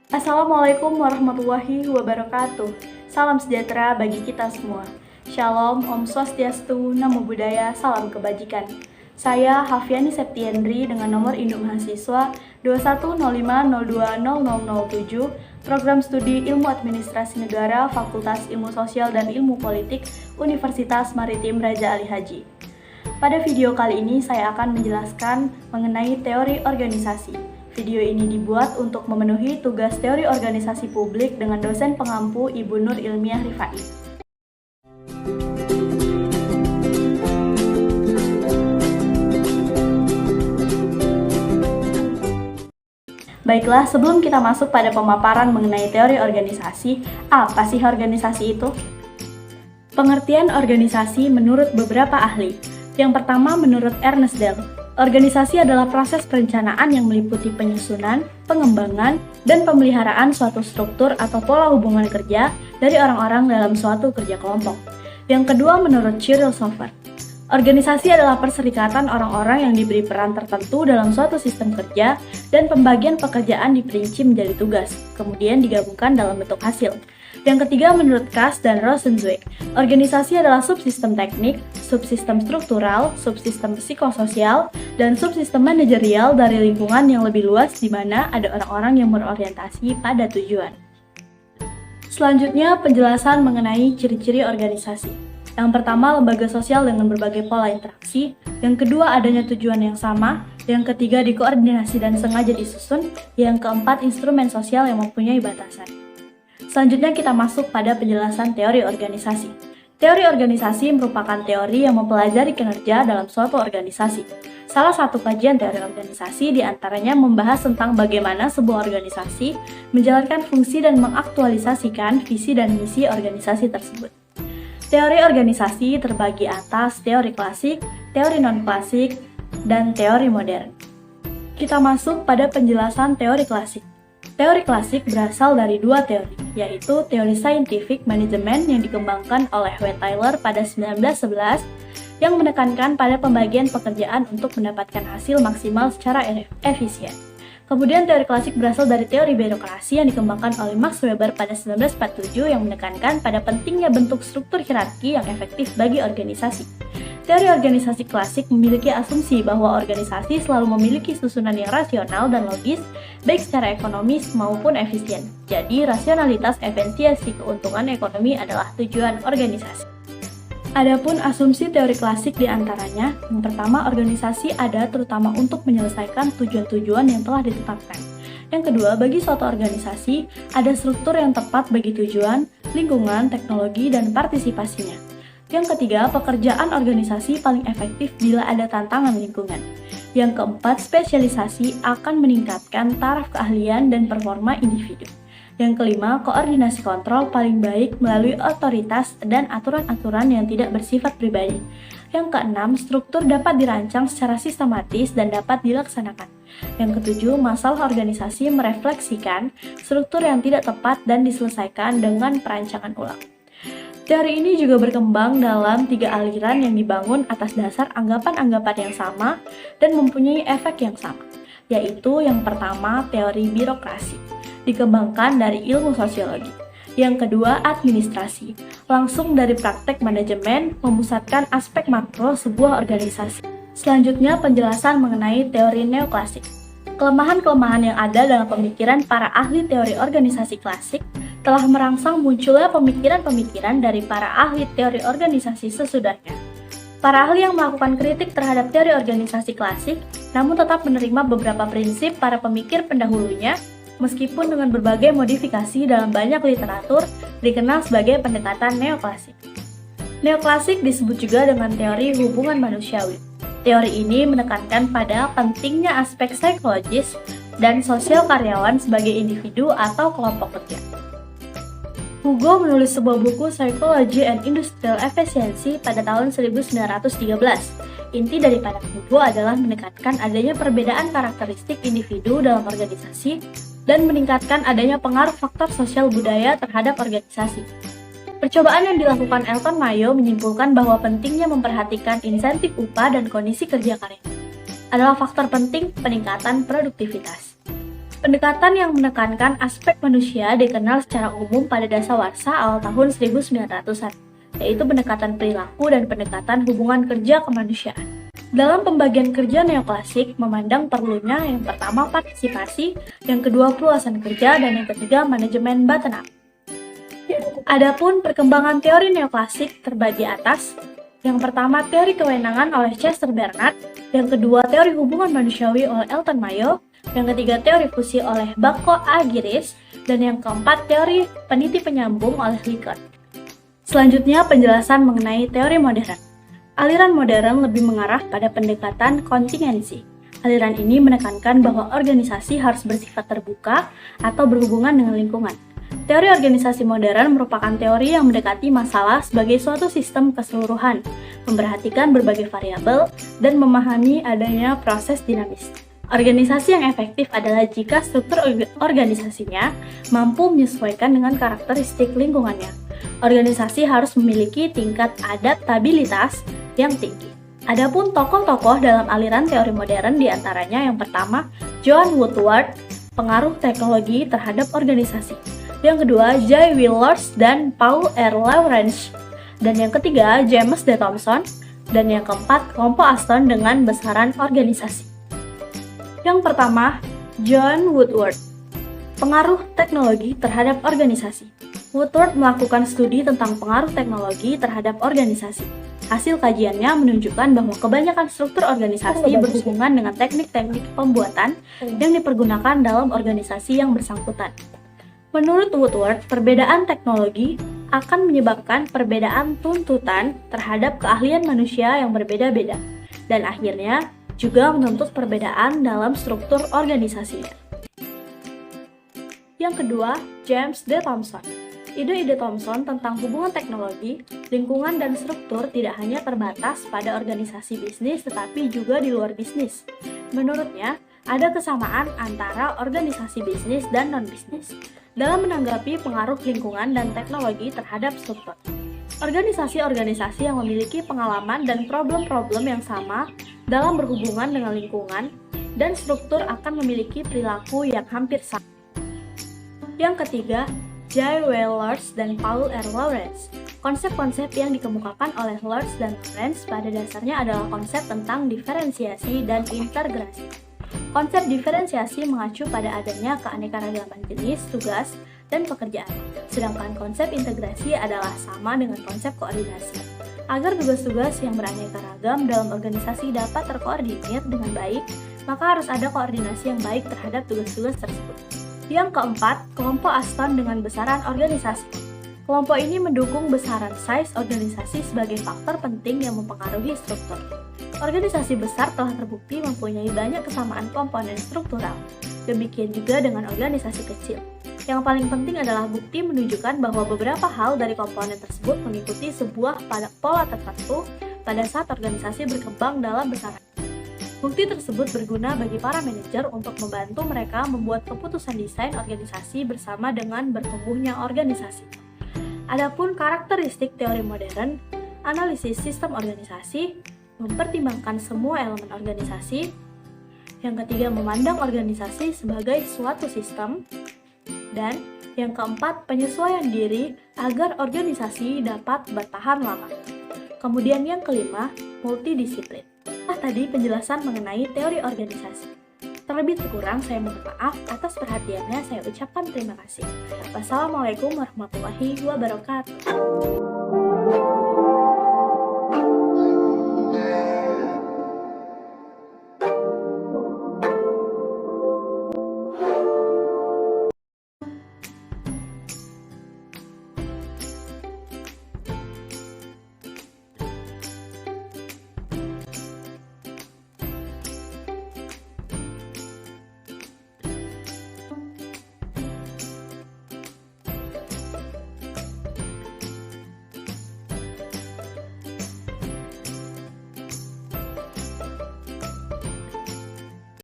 Assalamualaikum warahmatullahi wabarakatuh. Salam sejahtera bagi kita semua. Shalom, Om Swastiastu, Namo Buddhaya, salam kebajikan. Saya Hafiani Septiendri dengan nomor induk mahasiswa 2105020007, Program Studi Ilmu Administrasi Negara, Fakultas Ilmu Sosial dan Ilmu Politik, Universitas Maritim Raja Ali Haji. Pada video kali ini saya akan menjelaskan mengenai teori organisasi. Video ini dibuat untuk memenuhi tugas teori organisasi publik dengan dosen pengampu Ibu Nur Ilmiah Rifai. Baiklah, sebelum kita masuk pada pemaparan mengenai teori organisasi, apa sih organisasi itu? Pengertian organisasi menurut beberapa ahli. Yang pertama menurut Ernest Dell. Organisasi adalah proses perencanaan yang meliputi penyusunan, pengembangan, dan pemeliharaan suatu struktur atau pola hubungan kerja dari orang-orang dalam suatu kerja kelompok. Yang kedua menurut Cyril Sofer. Organisasi adalah perserikatan orang-orang yang diberi peran tertentu dalam suatu sistem kerja dan pembagian pekerjaan diperinci menjadi tugas, kemudian digabungkan dalam bentuk hasil. Yang ketiga menurut Kass dan Rosenzweig, organisasi adalah subsistem teknik, subsistem struktural, subsistem psikososial, dan subsistem manajerial dari lingkungan yang lebih luas di mana ada orang-orang yang berorientasi pada tujuan. Selanjutnya penjelasan mengenai ciri-ciri organisasi. Yang pertama, lembaga sosial dengan berbagai pola interaksi. Yang kedua, adanya tujuan yang sama. Yang ketiga, dikoordinasi dan sengaja disusun. Yang keempat, instrumen sosial yang mempunyai batasan. Selanjutnya kita masuk pada penjelasan teori organisasi. Teori organisasi merupakan teori yang mempelajari kinerja dalam suatu organisasi. Salah satu kajian teori organisasi diantaranya membahas tentang bagaimana sebuah organisasi menjalankan fungsi dan mengaktualisasikan visi dan misi organisasi tersebut. Teori organisasi terbagi atas teori klasik, teori non-klasik, dan teori modern. Kita masuk pada penjelasan teori klasik. Teori klasik berasal dari dua teori, yaitu teori scientific management yang dikembangkan oleh W. Tyler pada 1911 yang menekankan pada pembagian pekerjaan untuk mendapatkan hasil maksimal secara efisien. Kemudian teori klasik berasal dari teori birokrasi yang dikembangkan oleh Max Weber pada 1947 yang menekankan pada pentingnya bentuk struktur hierarki yang efektif bagi organisasi. Teori organisasi klasik memiliki asumsi bahwa organisasi selalu memiliki susunan yang rasional dan logis, baik secara ekonomis maupun efisien. Jadi, rasionalitas efisiensi keuntungan ekonomi adalah tujuan organisasi. Adapun asumsi teori klasik diantaranya, yang pertama, organisasi ada terutama untuk menyelesaikan tujuan-tujuan yang telah ditetapkan. Yang kedua, bagi suatu organisasi, ada struktur yang tepat bagi tujuan, lingkungan, teknologi, dan partisipasinya. Yang ketiga, pekerjaan organisasi paling efektif bila ada tantangan lingkungan. Yang keempat, spesialisasi akan meningkatkan taraf keahlian dan performa individu. Yang kelima, koordinasi kontrol paling baik melalui otoritas dan aturan-aturan yang tidak bersifat pribadi. Yang keenam, struktur dapat dirancang secara sistematis dan dapat dilaksanakan. Yang ketujuh, masalah organisasi merefleksikan struktur yang tidak tepat dan diselesaikan dengan perancangan ulang. Teori ini juga berkembang dalam 3 aliran yang dibangun atas dasar anggapan-anggapan yang sama dan mempunyai efek yang sama, yaitu yang pertama, teori birokrasi. Dikembangkan dari ilmu sosiologi. Yang kedua, administrasi. Langsung dari praktek manajemen, memusatkan aspek makro sebuah organisasi. Selanjutnya, penjelasan mengenai teori neoklasik. Kelemahan-kelemahan yang ada dalam pemikiran para ahli teori organisasi klasik telah merangsang munculnya pemikiran-pemikiran dari para ahli teori organisasi sesudahnya. Para ahli yang melakukan kritik terhadap teori organisasi klasik, namun tetap menerima beberapa prinsip para pemikir pendahulunya, meskipun dengan berbagai modifikasi dalam banyak literatur, dikenal sebagai pendekatan neoklasik. Neoklasik disebut juga dengan teori hubungan manusiawi. Teori ini menekankan pada pentingnya aspek psikologis dan sosial karyawan sebagai individu atau kelompok kerja. Hugo menulis sebuah buku Psychology and Industrial Efficiency pada tahun 1913. Inti daripada buku adalah menekankan adanya perbedaan karakteristik individu dalam organisasi dan meningkatkan adanya pengaruh faktor sosial budaya terhadap organisasi. Percobaan yang dilakukan Elton Mayo menyimpulkan bahwa pentingnya memperhatikan insentif upah dan kondisi kerja karyawan adalah faktor penting peningkatan produktivitas. Pendekatan yang menekankan aspek manusia dikenal secara umum pada dasawarsa awal tahun 1900-an, yaitu pendekatan perilaku dan pendekatan hubungan kerja kemanusiaan. Dalam pembagian kerja neoklasik memandang perlunya yang pertama partisipasi, yang kedua perluasan kerja, dan yang ketiga manajemen bottom up. Adapun perkembangan teori neoklasik terbagi atas, yang pertama teori kewenangan oleh Chester Bernard, yang kedua teori hubungan manusiawi oleh Elton Mayo, yang ketiga teori fusi oleh Bako A. Giris, dan yang keempat teori peniti penyambung oleh Likert. Selanjutnya penjelasan mengenai teori modern. Aliran modern lebih mengarah pada pendekatan kontingensi. Aliran ini menekankan bahwa organisasi harus bersifat terbuka atau berhubungan dengan lingkungan. Teori organisasi modern merupakan teori yang mendekati masalah sebagai suatu sistem keseluruhan, memperhatikan berbagai variabel, dan memahami adanya proses dinamis. Organisasi yang efektif adalah jika struktur organisasinya mampu menyesuaikan dengan karakteristik lingkungannya. Organisasi harus memiliki tingkat adaptabilitas yang tinggi. Adapun tokoh-tokoh dalam aliran teori modern diantaranya yang pertama, John Woodward, pengaruh teknologi terhadap organisasi. Yang kedua, J. Willers dan Paul R. Lawrence. Dan yang ketiga, James D. Thomson. Dan yang keempat, kelompok Aston dengan besaran organisasi. Yang pertama, John Woodward, pengaruh teknologi terhadap organisasi. Woodward melakukan studi tentang pengaruh teknologi terhadap organisasi. Hasil kajiannya menunjukkan bahwa kebanyakan struktur organisasi berhubungan dengan teknik-teknik pembuatan yang dipergunakan dalam organisasi yang bersangkutan. Menurut Woodward, perbedaan teknologi akan menyebabkan perbedaan tuntutan terhadap keahlian manusia yang berbeda-beda, dan akhirnya juga menuntut perbedaan dalam struktur organisasinya. Yang kedua, James D. Thomson. Ide-ide Thomson tentang hubungan teknologi, lingkungan, dan struktur tidak hanya terbatas pada organisasi bisnis tetapi juga di luar bisnis. Menurutnya, ada kesamaan antara organisasi bisnis dan non-bisnis dalam menanggapi pengaruh lingkungan dan teknologi terhadap struktur. Organisasi-organisasi yang memiliki pengalaman dan problem-problem yang sama dalam berhubungan dengan lingkungan dan struktur akan memiliki perilaku yang hampir sama. Yang ketiga, J. Willers dan Paul R. Lawrence. Konsep-konsep yang dikemukakan oleh Lawrence dan Lawrence pada dasarnya adalah konsep tentang diferensiasi dan integrasi. Konsep diferensiasi mengacu pada adanya keanekaragaman jenis, tugas, dan pekerjaan. Sedangkan konsep integrasi adalah sama dengan konsep koordinasi. Agar tugas-tugas yang beraneka ragam dalam organisasi dapat terkoordinir dengan baik, maka harus ada koordinasi yang baik terhadap tugas-tugas tersebut. Yang keempat, kelompok Aston dengan besaran organisasi. Kelompok ini mendukung besaran size organisasi sebagai faktor penting yang mempengaruhi struktur. Organisasi besar telah terbukti mempunyai banyak kesamaan komponen struktural. Demikian juga dengan organisasi kecil. Yang paling penting adalah bukti menunjukkan bahwa beberapa hal dari komponen tersebut mengikuti sebuah pola tertentu pada saat organisasi berkembang dalam besaran. Bukti tersebut berguna bagi para manajer untuk membantu mereka membuat keputusan desain organisasi bersama dengan bertumbuhnya organisasi. Adapun karakteristik teori modern, analisis sistem organisasi, mempertimbangkan semua elemen organisasi. Yang ketiga, memandang organisasi sebagai suatu sistem. Dan yang keempat, penyesuaian diri agar organisasi dapat bertahan lama. Kemudian yang kelima, multidisiplin. Tadi penjelasan mengenai teori organisasi. Terlebih kurang saya mohon maaf atas perhatiannya, saya ucapkan terima kasih. Wassalamualaikum warahmatullahi wabarakatuh.